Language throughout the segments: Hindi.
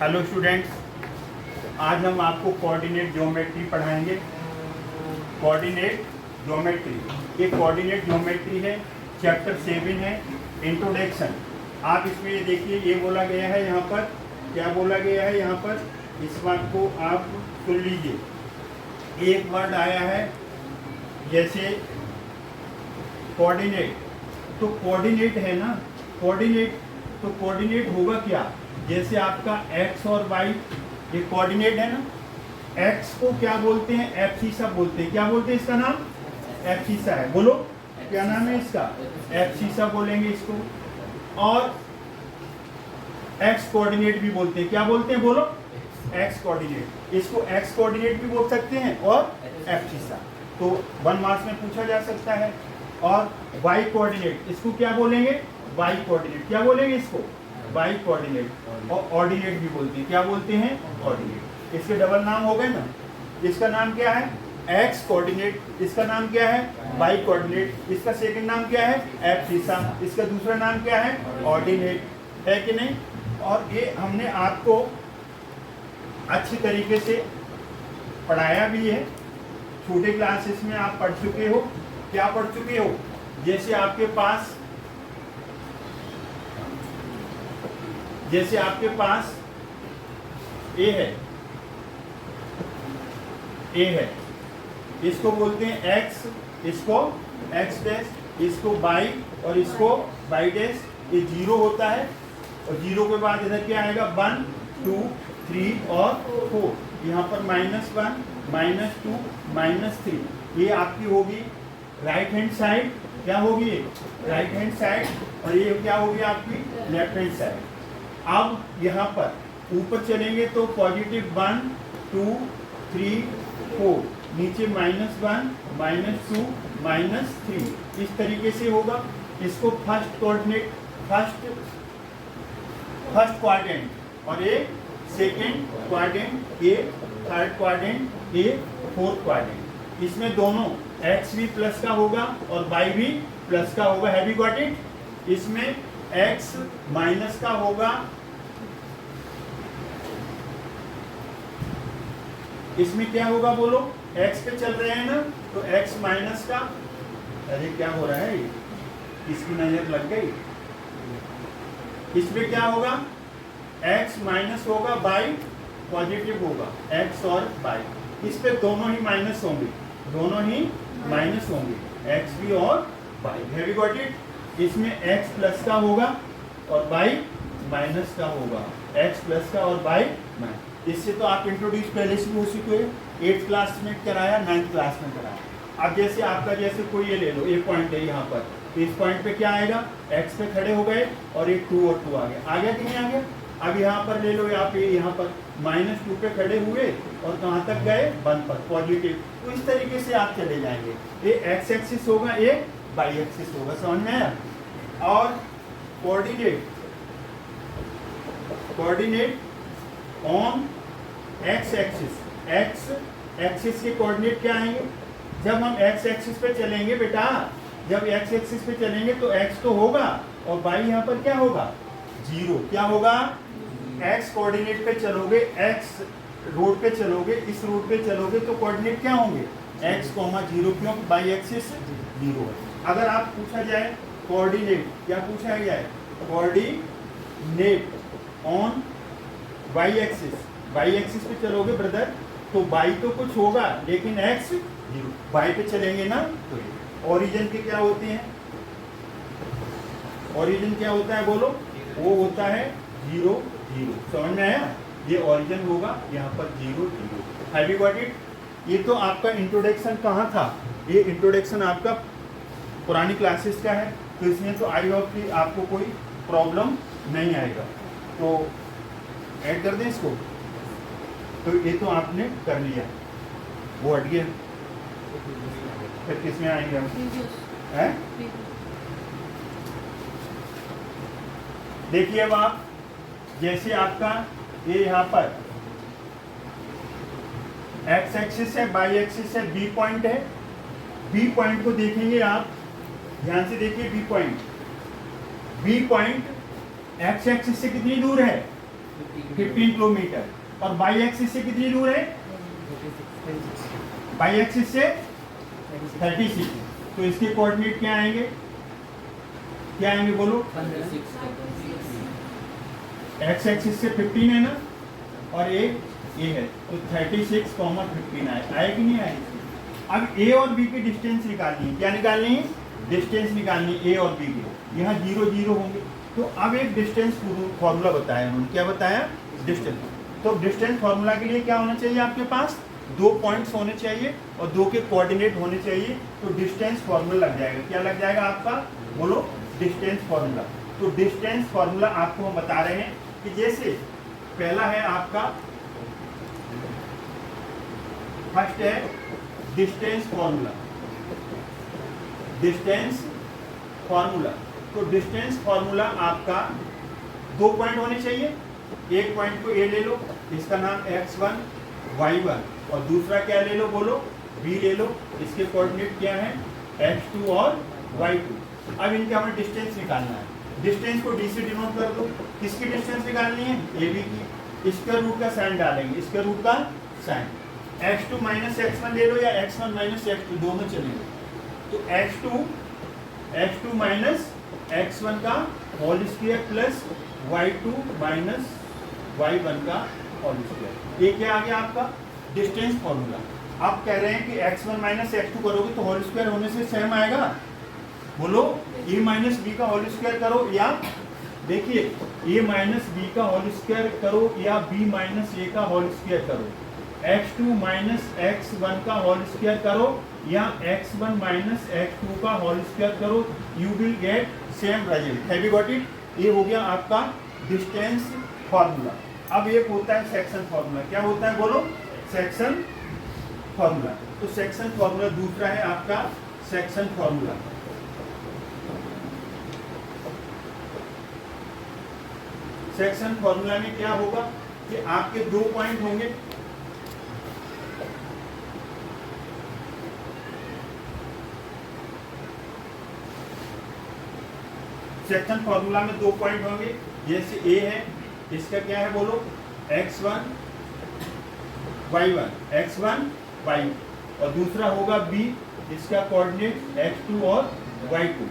हेलो स्टूडेंट्स, आज हम आपको कोऑर्डिनेट ज्योमेट्री पढ़ाएंगे। कोऑर्डिनेट ज्योमेट्री, ये कोऑर्डिनेट ज्योमेट्री है, चैप्टर 7 है, इंट्रोडक्शन। आप इसमें ये देखिए, ये बोला गया है यहाँ पर, क्या बोला गया है यहाँ पर, इस बात को आप सुन लीजिए। एक वर्ड आया है जैसे कोऑर्डिनेट, तो कोऑर्डिनेट है ना, कोऑर्डिनेट, तो कोऑर्डिनेट होगा क्या? जैसे आपका x और y ये कोऑर्डिनेट है ना। x को क्या बोलते हैं? एब्सिसा बोलते हैं। क्या बोलते हैं? इसका नाम एब्सिसा है। बोलो क्या नाम है इसका? एब्सिसा बोलेंगे इसको। और x कोऑर्डिनेट भी बोलते हैं। क्या बोलते हैं? बोलो x कोऑर्डिनेट। इसको x कोऑर्डिनेट भी बोल सकते हैं और एब्सिसा, तो 1 मार्क्स में पूछा जा सकता है। और y कोऑर्डिनेट, इसको क्या बोलेंगे? y coordinate. क्या बोलेंगे इसको? y coordinate. और ऑर्डिनेट भी बोलते हैं। क्या बोलते हैं? ऑर्डिनेट। इसके डबल नाम हो गए ना। इसका नाम क्या है? x coordinate. इसका नाम क्या है? y coordinate. इसका सेकंड नाम क्या है? एब्सिसा। इसका दूसरा नाम क्या है? ऑर्डिनेट। है कि नहीं? और ये हमने आपको अच्छी तरीके से पढ़ाया भी है। छोटे क्लासेस में आप पढ़ चुके हो। क्या पढ़ चुके हो? जैसे आपके पास ए है, इसको बोलते हैं x, इसको x डैश, इसको y और इसको y डैश। ये 0 होता है और 0 के बाद इधर क्या आएगा? 1 2 3 और 4। यहाँ पर -1 -2 -3। ये आपकी होगी राइट हैंड साइड। क्या होगी? Right hand side. और ये क्या होगी आपकी? Left hand side. अब यहाँ पर ऊपर चलेंगे तो पॉजिटिव 1 2 3 4, नीचे -1 -2 -3। इस तरीके से होगा। इसको फर्स्ट कोऑर्डिनेट, फर्स्ट क्वाड्रेंट, और ये सेकेंड क्वाड्रेंट, ये थर्ड क्वाड्रेंट, ये फोर्थ क्वाड्रेंट। इसमें दोनों x भी प्लस का होगा और y भी प्लस का होगा। Have you got it? इसमें x माइनस का होगा, इसमें क्या होगा? बोलो। x पे चल रहे हैं ना, तो x माइनस का, अरे क्या हो रहा है? इसकी नजर लग गई। इसमें क्या होगा? x माइनस होगा, y पॉजिटिव होगा, x और y। इस पे दोनों ही माइनस होंगे, दोनों ही माइनस होंगे, x भी और y। Have you got it? इसमें x प्लस का होगा और y माइनस का होगा, x प्लस का और y माइनस। इससे तो आप इंट्रोड्यूस पहले से हो चुके हैं, 8th क्लास में कराया, 9th क्लास में कराया। अब जैसे आपका, जैसे कोई ये ले लो, एक पॉइंट है यहाँ पर, तो इस पॉइंट पे क्या आएगा? x पे खड़े हो गए और एक 2 और 2 आ गया। आ गया कि नहीं आ गया? अब यहाँ पर ले लो, यहाँ पर -2 पे खड़े हुए और कहाँ तक गए? 1 पर, पॉजिटिव। तो इस तरीके से आप चले जाएंगे। ये x एक्सिस होगा, ये y एक्सिस होगा। समझ में आया? और coordinate on x axis, x axis के कोऑर्डिनेट क्या आएंगे? जब हम x एक्सिस पे चलेंगे बेटा, जब x एक्सिस पे चलेंगे तो x तो होगा और y यहाँ पर क्या होगा? 0। क्या होगा? x कोऑर्डिनेट पे चलोगे, x रोड पे चलोगे, इस रोड पे चलोगे तो कोऑर्डिनेट क्या होंगे? x, 0। क्यों? y एक्सिस 0 है। अगर आप पूछा जाए कोऑर्डिनेट, क्या पूछा गया है? Coordinate on y axis, y axis पे चलोगे ब्रदर, तो y तो कुछ होगा लेकिन x 0। y पे चलेंगे ना, तो ओरिजिन के क्या होते हैं? ओरिजिन क्या होता है? बोलो। वो होता है 0 0। समझ में आया? ये ओरिजिन होगा, यहाँ पर 0 0। Have you got it? ये तो आपका इंट्रोडक्शन कहाँ था? ये इंट्रोडक्शन आपका पुरानी क्लासेस का है, तो इसमें तो आई होप कि आपको कोई प्रॉब्लम नहीं आएगा। तो ऐड कर दें इसको। तो ये तो आपने कर लिया, वो हट गया। फिर किस में आएंगे हम? हैं? देखिए अब आप, जैसे आपका ये यहाँ पर x एक्सिस है, y एक्सिस है, b पॉइंट है। b पॉइंट को देखेंगे आप, ध्यान से देखिए। b पॉइंट x एक्सिस से कितनी दूर है? 15 किलोमीटर। और बाई एक्सिस से कितनी दूर है? बाई एक्सिस से 36। तो इसके कोऑर्डिनेट क्या आएंगे? क्या आएंगे बोलो? एक्स एक्सिस से 15 है ना, और एक ए है, तो 36, 15 आए कि नहीं आए? अब ए और बी की डिस्टेंस निकालनी है। क्या निकालनी है? डिस्टेंस निकालनी है ए और बी की। यहाँ 0 0 होंगे। तो अब एक डिस्टेंस फॉर्मूला बताया उन्होंने। क्या बताया? डिस्टेंस। तो डिस्टेंस फॉर्मूला के लिए क्या होना चाहिए आपके पास? 2 पॉइंट्स होने चाहिए और 2 के कोऑर्डिनेट होने चाहिए। तो डिस्टेंस फॉर्मूला लग जाएगा। क्या लग जाएगा आपका? बोलो, डिस्टेंस फॉर्मूला। तो डिस्टेंस फॉर्मूला आपको हम बता रहे हैं कि जैसे पहला है आपका, फर्स्ट है डिस्टेंस फॉर्मूला। डिस्टेंस फॉर्मूला, तो डिस्टेंस फॉर्मूला आपका 2 पॉइंट होने चाहिए। एक पॉइंट को ए ले लो, इसका नाम x1 y1, और दूसरा क्या ले लो? बोलो, b ले लो। इसके कोऑर्डिनेट क्या है? x2 और y2। अब इनके हमें डिस्टेंस निकालना है। डिस्टेंस को d से डिनोट कर दो। किसकी डिस्टेंस निकालनी है? ab की। स्क्वायर रूट का साइन डालेंगे, स्क्वायर रूट का साइन। x2 माइनस x1 ले लो या x1 माइनस x2, दोनों चलेंगे। तो x2 माइनस x1 का whole square plus y2 minus y1 का होल स्क्वायर। ये क्या आ गया आपका? Distance formula. आप कह रहे हैं कि x1 माइनस x2 करोगे तो होल स्क्वायर होने से सेम आएगा। बोलो, a माइनस बी का होल स्क्वायर करो, या देखिए a माइनस बी का होल स्क्वायर करो या b माइनस a का होल स्क्वायर करो, x2 माइनस x1 का होल स्क्वायर करो या x1 माइनस x2 का होल स्क्वायर करो, you will get same result. Have you got it? ये हो गया आपका डिस्टेंस फॉर्मूला। अब एक होता है सेक्शन फॉर्मूला। क्या होता है बोलो? Section formula. तो सेक्शन फॉर्मूला दूसरा है आपका सेक्शन फॉर्मूला। सेक्शन फॉर्मूला में क्या होगा कि आपके 2 पॉइंट होंगे। सेक्शन फॉर्मूला में 2 पॉइंट होंगे। जैसे ए है, इसका क्या है बोलो? x1 y1, x1 y, और दूसरा होगा b, इसका कोऑर्डिनेट x2 और y2।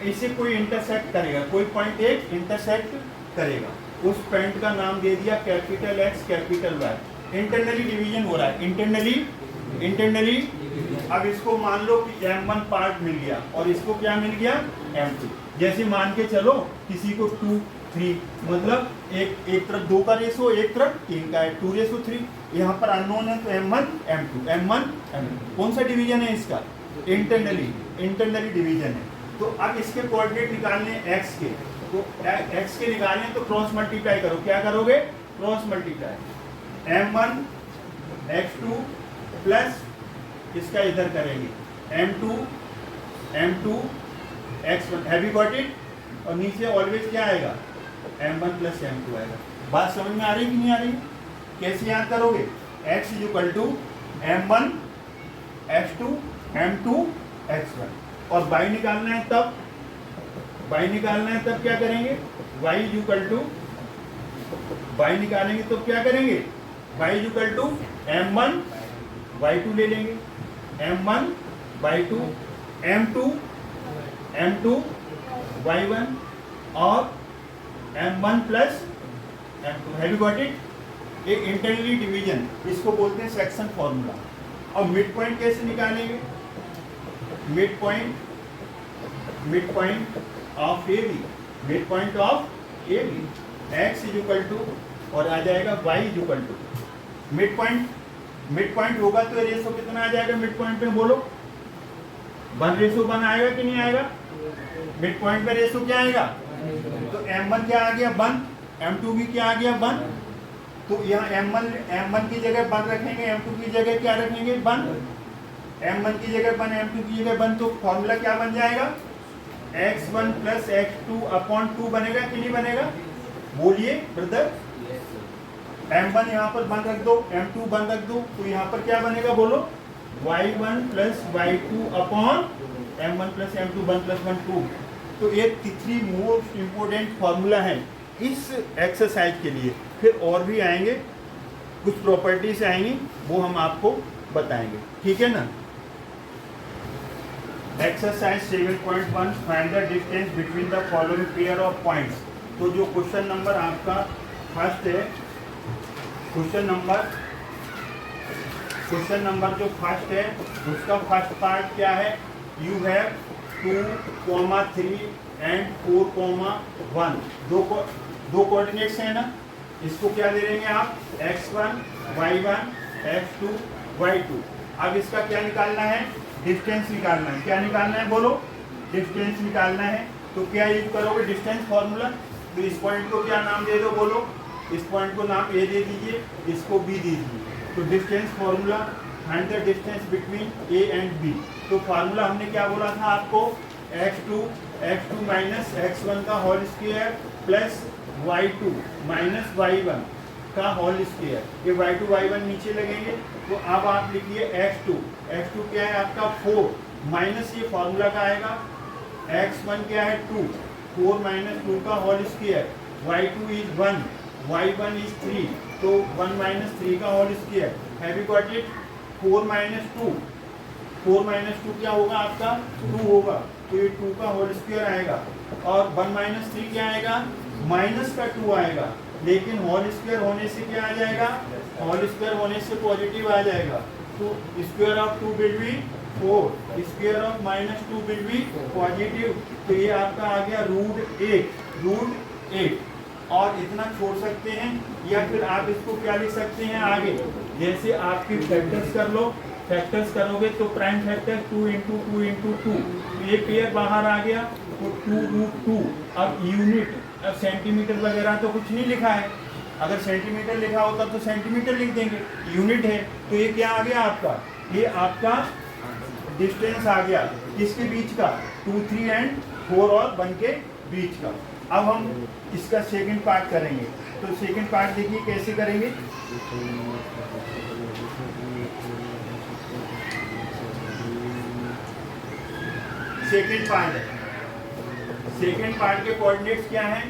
इसे कोई इंटरसेक्ट करेगा, कोई पॉइंट एक इंटरसेक्ट करेगा। उस पॉइंट का नाम दे दिया capital X capital Y। Internally division हो रहा है, इंटरनली। अब इसको मान लो कि M1 पार्ट मिल गया और इसको क्या मिल गया? M2। जैसे मान के चलो किसी को 2 3, मतलब एक तरफ 2 का रेशो, एक तरफ 3 का है, 2:3। यहाँ पर अननोन है तो M1 M2। कौन सा डिवीजन है इसका? इंटरनली डिवीजन है। तो अब इसके कोऑर्डिनेट निकालने x के, तो x के निकालने तो क्रॉस मल्टीप्लाई करो। क्या करोगे? Cross multiply. M1 x2 plus इसका इधर करेंगे M2 x1। Have you got it? और नीचे ऑलवेज क्या आएगा? M1 प्लस M2 आएगा। बात समझ में आ रही कि नहीं आ रही? कैसे याद करोगे? x is equal to M1 x2 M2 x1, और y निकालना है तब क्या करेंगे? y is equal to, y निकालेंगे तो क्या करेंगे? y is equal to M1 y2 ले लेंगे, M1 y2 M2 y1 और M1 plus M2। Have you got it? ये इंटरनली डिवीजन, इसको बोलते हैं सेक्शन फॉर्मूला। और मिड पॉइंट कैसे निकालेंगे? Mid point of A B, X is equal to, और आ जाएगा y is equal to mid point होगा तो रेशो कितना आ जाएगा? मिड पॉइंट में बोलो, 1:1 आएगा कि नहीं आएगा? मिड पॉइंट में रेशो क्या आएगा? तो M1 क्या आ गया? 1, M2 भी क्या आ गया? 1। तो यहाँ M1 की जगह 1 रखेंगे, M2 की जगह क्या रखेंगे? 1। M1 की जगह 1, M2 की जगह 1, तो फॉर्मूला क्या बन जाएगा? x1 प्लस x2 अपॉन 2 बनेगा कि नहीं बनेगा? बोलिए ब्रदर। M1 यहाँ पर 1 रख दो, M2 1 रख दो, तो यहाँ पर क्या बनेगा बोलो? y1 plus y2 upon M1 plus M2 1 plus 1 2। तो ये 3 मोस्ट इम्पोर्टेंट फॉर्मूला है इस एक्सरसाइज के लिए। फिर और भी आएंगे, कुछ प्रॉपर्टीज आएंगी, वो हम आपको बताएंगे, ठीक है ना। Exercise 7.1 find the distance between the following pair of points. तो जो क्वेश्चन नंबर आपका फर्स्ट है, क्वेश्चन नंबर जो फर्स्ट है उसका फर्स्ट पार्ट क्या है, यू हैव 2, 3 एंड 4, 1। दो कोऑर्डिनेट्स है ना, इसको क्या दे देंगे आप, x1 y1 x2 y2। अब इसका क्या निकालना है, डिस्टेंस निकालना है। क्या निकालना है बोलो, डिस्टेंस निकालना है। तो क्या यूज करोगे, डिस्टेंस फॉर्मूला। तो इस पॉइंट को क्या नाम दे दो बोलो, इस पॉइंट को नाम ए दे दीजिए, इसको बी दीजिए। तो distance formula, find the distance between A and B. तो फार्मूला हमने क्या बोला था आपको, x2 माइनस x1 का whole square plus y2 minus y1 का होल स्क्वायर। ये y2 y1 नीचे लगेंगे। तो अब आप लिखिए x2 क्या है आपका 4 माइनस ये फॉर्मूला का आएगा, x1 क्या है 2, 4 माइनस 2 का whole square, y2 is 1, y1 is 3, तो 1 माइनस 3 का whole square. Have you got it, 4 minus 2 क्या होगा आपका 2 होगा, तो ये 2 का होल स्क्वायर आएगा। और 1 माइनस 3 क्या आएगा, माइनस का 2 आएगा, लेकिन होल स्क्वायर होने से क्या आ जाएगा, होल स्क्वायर होने से पॉजिटिव आ जाएगा। तो square of 2 will be 4, square of -2 will be positive. तो ये आपका आ गया रूट 8। और इतना छोड़ सकते हैं, या फिर आप इसको क्या लिख सकते हैं आगे, जैसे आपकी फैक्टर्स कर लो, फैक्टर्स करोगे तो प्राइम फैक्टर 2 इंटू 2 इंटू 2, ये पेयर बाहर आ गया, तो 2√2। अब यूनिट, अब सेंटीमीटर वगैरह तो कुछ नहीं लिखा है, अगर सेंटीमीटर लिखा होता तो सेंटीमीटर लिख देंगे, यूनिट है। तो ये क्या आ गया आपका, ये आपका डिस्टेंस आ गया किसके बीच का, 2, 3 एंड 4 और 1 के बीच का। अब हम इसका सेकंड पार्ट करेंगे। तो सेकंड पार्ट देखिए कैसे करेंगे। सेकंड पार्ट के कोऑर्डिनेट्स क्या है,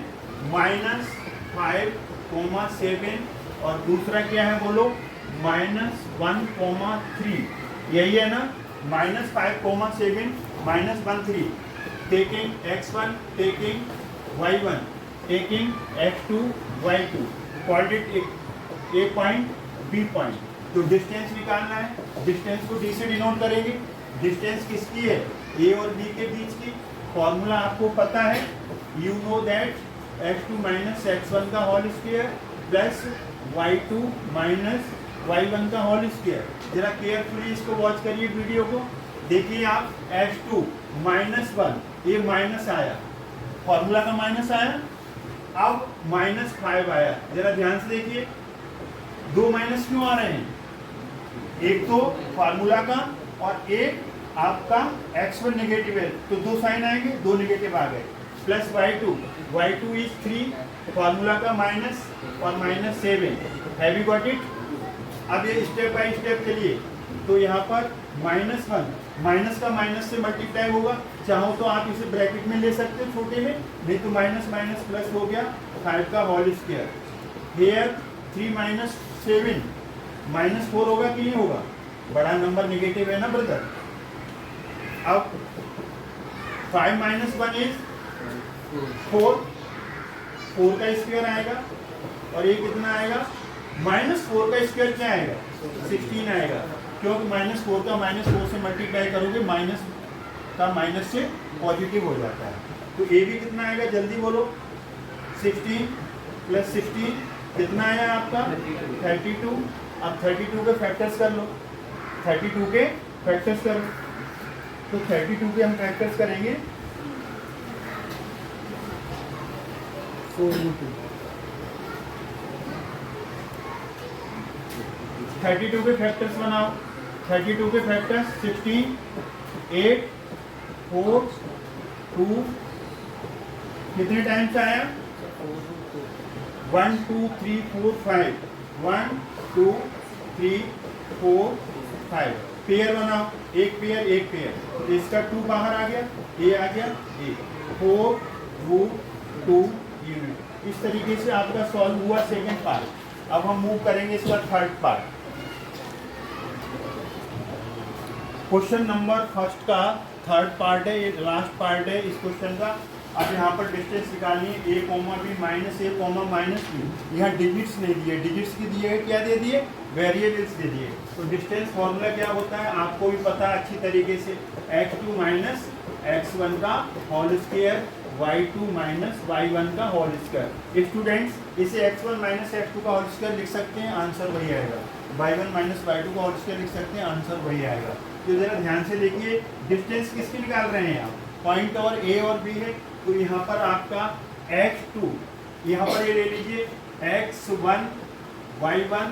-5, 7 और दूसरा क्या है बोलो, -1, 3। यही है ना, -5, 7, -1, 3। Taking x1, taking y1, taking x2, y2, coordinate A point B point. तो डिस्टेंस निकालना है, डिस्टेंस को डी से डिनोट करेंगे। डिस्टेंस किसकी है, ए और बी के बीच की। फॉर्मूला आपको पता है, you know that x2 minus x1 का whole square plus y2 minus y1 का होल स्क्वायर। जरा केयरफुली इसको वॉच करिए वीडियो को, देखिए आप, x2 -1, ये माइनस आया, फॉर्मूला का माइनस आया, अब -5 आया। जरा ध्यान से देखिए, 2 माइनस क्यों आ रहे हैं, एक तो फार्मूला का और एक आपका x1 नेगेटिव है, तो 2 साइन आएंगे, 2 नेगेटिव आ गए, प्लस y2 इज 3, फार्मूला का माइनस और -7। Have you got it. अब ये स्टेप बाय स्टेप चलिए। तो यहाँ पर -1, माइनस का माइनस से मल्टीप्लाई होगा, चाहो तो आप इसे ब्रैकेट में ले सकते हो छोटे में, नहीं तो माइनस माइनस प्लस हो गया 5 का होल स्क्वायर। हेयर 3 - 7 -4 होगा कि नहीं होगा, बड़ा नंबर नेगेटिव है ना ब्रदर। अब 5 - 1 इज 4 का स्क्वायर आएगा, और ये कितना आएगा, -4 का स्क्वायर क्या आएगा, 16 आएगा, क्योंकि -4 का -4 से मल्टीप्लाई करोगे, माइनस का माइनस से पॉजिटिव हो जाता है। तो ए भी कितना आएगा, जल्दी बोलो, 16 + 16 कितना आया आपका 32। अब 32 के फैक्टर्स कर लो, 32 के फैक्टर्स करो। तो 32 के हम फैक्टर्स करेंगे, 32 के फैक्टर्स बनाओ। 32 के फैक्टर्स 16, 8, 4, 2, कितने टाइम्स आया, 1, 2, 3, 4, 5, 1, 2, 3, 4, 5। पेयर बनाओ, एक पेयर, तो इसका 2 बाहर आ गया, ए आ गया, ए 4 √2 यूनिट। इस तरीके से आपका सॉल्व हुआ सेकेंड पार्ट। अब हम मूव करेंगे इसका third part. Question number first का थर्ड पार्ट है, ये लास्ट पार्ट है इस क्वेश्चन का। अब यहाँ पर डिस्टेंस निकालनी है a comma B minus A comma minus B. यहाँ डिजिट्स नहीं दिए, डिजिट्स की दिए क्या दे दिए, वेरिएबल्स दे दिए। तो डिस्टेंस फॉर्मूला क्या होता है आपको भी पता है अच्छी तरीके से, x2 माइनस x1 का whole square, y2 minus y1 का होल स्क्वायर। स्टूडेंट्स इसे x1 माइनस x2 का होल स्क्वायर लिख सकते हैं, आंसर वही आएगा। y1 माइनस y2 का होल स्क्वायर लिख सकते हैं, आंसर वही आएगा। तो जरा ध्यान से देखिए, डिस्टेंस किसकी निकाल रहे हैं आप, पॉइंट और ए और बी है। तो यहाँ पर आपका x2, यहाँ पर ये ले लीजिए x1 y1,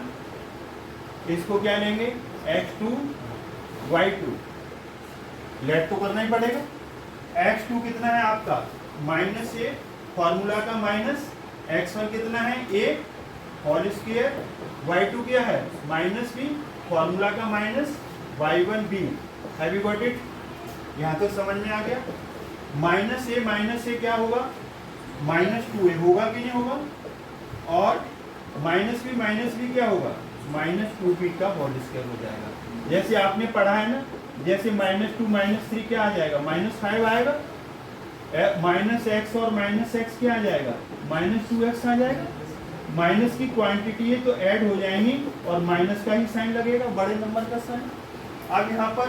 इसको क्या लेंगे x2 y2, लेट तो करना ही पड़ेगा। x2 कितना है आपका माइनस ए, फॉर्मूला का माइनस, x1 कितना है a होल स्क्वायर, y2 क्या है माइनस बी, फॉर्मूला का minus, y1 b। Have you got it? यहाँ तक समझ में आ गया। माइनस ए क्या होगा, -2a होगा कि नहीं होगा, और माइनस बी क्या होगा, -2b का होल स्क्वायर हो जाएगा। जैसे आपने पढ़ा है ना, जैसे -2 -3 क्या आ जाएगा, -5 आएगा, -x और -x क्या आ जाएगा, -2x आ जाएगा। माइनस की क्वांटिटी है तो ऐड हो जाएंगी और माइनस का ही साइन लगेगा, बड़े नंबर का साइन। अब यहाँ पर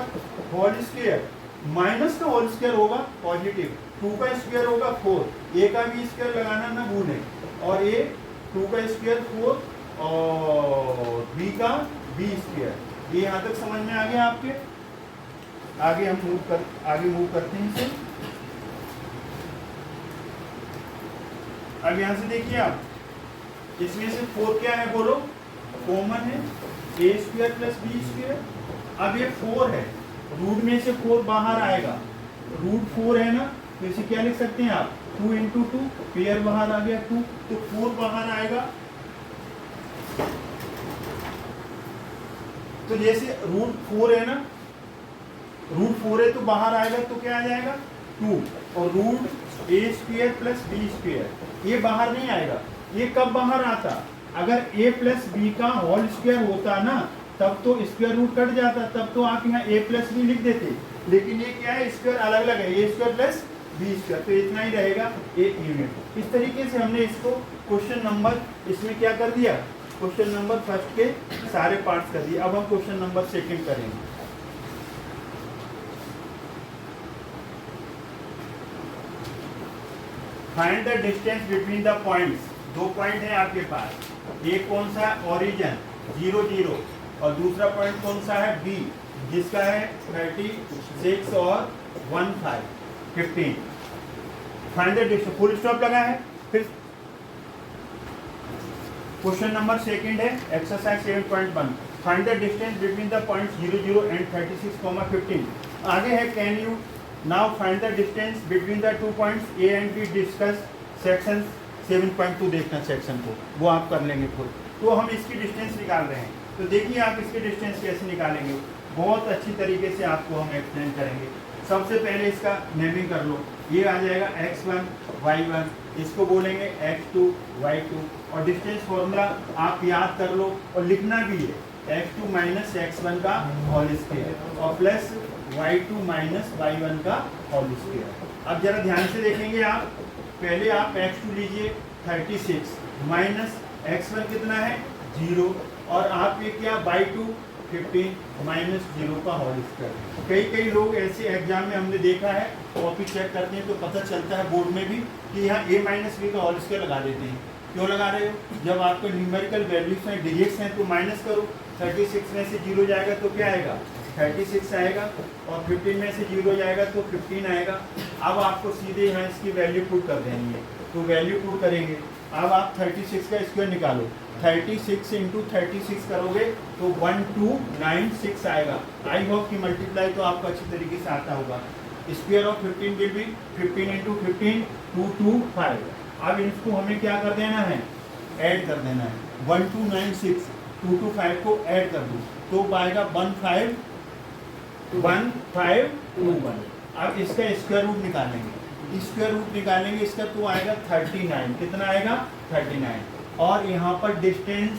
होल स्क्वायर, माइनस का होल स्क्वायर होगा पॉजिटिव, 2 का स्क्वायर होगा 4, a का भी स्क्वायर लगाना ना भूलें, और a 2 का स्क्वायर 4 और b का b स्क्वायर। ये यहाँ तक समझ में आ गया आपके? आगे हम मूव करते हैं इसे। अब यहाँ से देखिए आप, इसमें से 4 क्या है बोलो, कॉमन है, a square plus b square. अब ये 4 है, रूट में से 4 बाहर आएगा, रूट 4 है ना, तो इसे क्या लिख सकते हैं आप, 2 इंटू 2, पेयर बाहर आ गया 2, तो 4 बाहर आएगा। तो जैसे रूट 4 है ना, रूट 4 है तो बाहर आएगा तो क्या आ जाएगा 2, और root a square plus b square, ये बाहर नहीं आएगा। ये कब बाहर आता, अगर a प्लस बी का होल स्क्वायर होता ना, तब तो स्क्वायर रूट कट जाता, तब तो आप यहाँ a प्लस बी लिख देते। लेकिन ये क्या है, स्क्वायर अलग अलग है, a square plus B square, तो इतना ही रहेगा a यूनिट। इस तरीके से हमने इसको क्वेश्चन नंबर इसमें क्या कर दिया, क्वेश्चन नंबर फर्स्ट के सारे पार्ट्स कर दिए। अब हम क्वेश्चन नंबर सेकंड करेंगे। Find the distance between the points. 2 point है आपके पास, एक कौन सा है ओरिजिन 0 0, और दूसरा पॉइंट कौन सा है बी, जिसका है 36 और 15। Find the distance, full stop लगा है। फिर क्वेश्चन नंबर सेकंड है exercise 7.1, find the distance between the points 0 0 and 36, 15। आगे है can you now find the distance between the 2 points A and B, discuss section 7.2 देखना सेक्शन को, वो आप कर लेंगे खुद। तो हम इसकी डिस्टेंस निकाल रहे हैं, तो देखिए आप इसकी डिस्टेंस कैसे निकालेंगे, बहुत अच्छी तरीके से आपको हम एक्सप्लेन करेंगे। सबसे पहले इसका नेमिंग कर लो, ये आ जाएगा x1 y1, इसको बोलेंगे x2 y2, और डिस्टेंस फॉर्मूला आप याद कर लो और लिखना भी है, x2 माइनस x1 का होल स्क्वायर और प्लस y2 माइनस y1 का होल स्क्वायर। अब जरा ध्यान से देखेंगे आप, पहले आप x2 लीजिए 36 माइनस x1 कितना है 0, और आप ये क्या y2 15 माइनस 0 का होल स्क्वायर। कई लोग ऐसे एग्जाम में हमने देखा है, कॉपी चेक करते हैं तो पता चलता है बोर्ड में भी कि यहाँ a माइनस बी का होल स्क्वायर लगा देते हैं। क्यों लगा रहे हो, जब आपके न्यूमेरिकल वैल्यूज हैं, डिजिट्स हैं, तो माइनस करो, 36 में से 0 जाएगा तो क्या आएगा 36 आएगा, और 15 में से 0 जाएगा तो 15 आएगा। अब आपको सीधे यहाँ इसकी वैल्यू पुट कर देनी है, तो वैल्यू पुट करेंगे। अब आप 36 का स्क्वायर निकालो, 36 इंटू 36 करोगे तो 1296 आएगा। आई होप कि मल्टीप्लाई तो आपको अच्छी तरीके से आता होगा। Square of 15 will be 15 into 15 225। अब इसको हमें क्या कर देना है, ऐड कर देना है, 1296 225 को ऐड कर दूँ तो पाएगा 1521। अब इसका स्क्वायर रूट निकालेंगे, स्क्वायर रूट निकालेंगे इसका तो आएगा 39। कितना आएगा? 39। और यहाँ पर डिस्टेंस,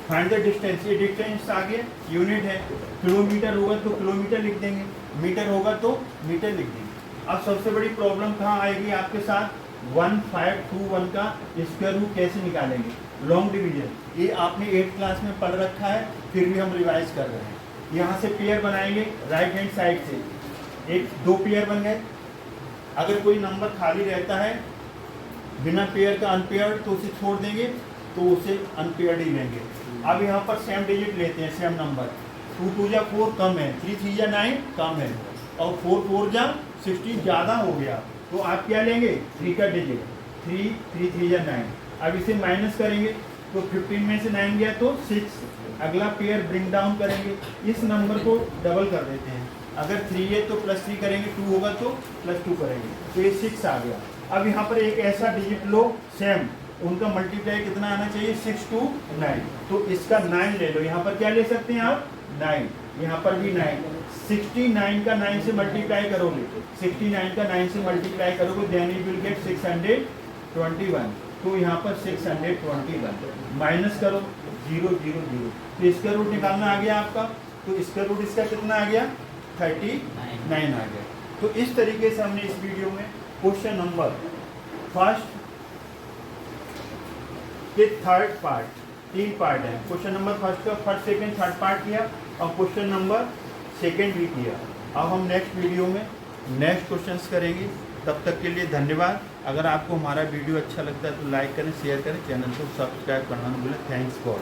फाइंड द डिस्टेंस, ये डिस्टेंस आ गया, यूनिट है, किलोमीटर होगा तो किलोमीटर लिख देंगे, मीटर होगा तो मीटर लिख देंगे। अब सबसे बड़ी प्रॉब्लम कहाँ आएगी आपके साथ? 1521 का स्क्वायर रूट कैसे निकालेंगे? लॉन्ग डिवीजन, ये आपने 8th क्लास में पढ़ रखा है, फिर भी हम रिवाइज कर रहे हैं। यहाँ से पेयर बनाएंगे राइट हैंड साइड से, एक दो पेयर बन गए। अगर कोई नंबर खाली रहता है बिना पेयर का, अनपेयर्ड, तो उसे छोड़ देंगे, तो उसे अनपेयर्ड ही लेंगे। अब यहाँ पर सेम डिजिट लेते हैं, सेम नंबर। 2 2 जा 4 कम है, 3 3 जा 9 कम है, और 4 4 जा 16 ज़्यादा हो गया, तो आप क्या लेंगे? 3 का डिजिट, 3 3 3 जा 9। अब इसे माइनस करेंगे तो 15 में से 9 गया तो 6। अगला पेयर ब्रिंग डाउन करेंगे, इस नंबर को डबल कर देते हैं। अगर 3 है तो +3 करेंगे, 2 होगा तो +2 करेंगे, तो ये 6 आ गया। अब यहाँ पर एक ऐसा डिजिट लो सेम, उनका मल्टीप्लाई कितना आना चाहिए? 6 2 9, तो इसका 9 ले लो। यहाँ पर क्या ले सकते हैं आप? 9, यहाँ पर भी 9। 69 का 9 से मल्टीप्लाई करोगे, 69 का 9 से मल्टीप्लाई करोगे, देन यू विल गेट 621। तो यहाँ पर 621 माइनस करो, 0 0 0, तो स्क्वायर रूट निकालना आ गया आपका। तो स्क्वायर रूट इसका कितना आ गया? 39 आ गया। तो इस तरीके से हमने इस वीडियो में क्वेश्चन नंबर फर्स्ट के थर्ड पार्ट, 3 पार्ट है। क्वेश्चन नंबर फर्स्ट का फर्स्ट सेकंड थर्ड पार्ट किया, और क्वेश्चन नंबर सेकंड भी किया। अब हम नेक्स्ट वीडियो में नेक्स्ट क्वेश्चंस करेंगे। तब तक के लिए धन्यवाद। अगर आपको हमारा वीडियो अच्छा लगता है तो लाइक करें, शेयर करें, चैनल को सब्सक्राइब करना न भूलें। Thanks for.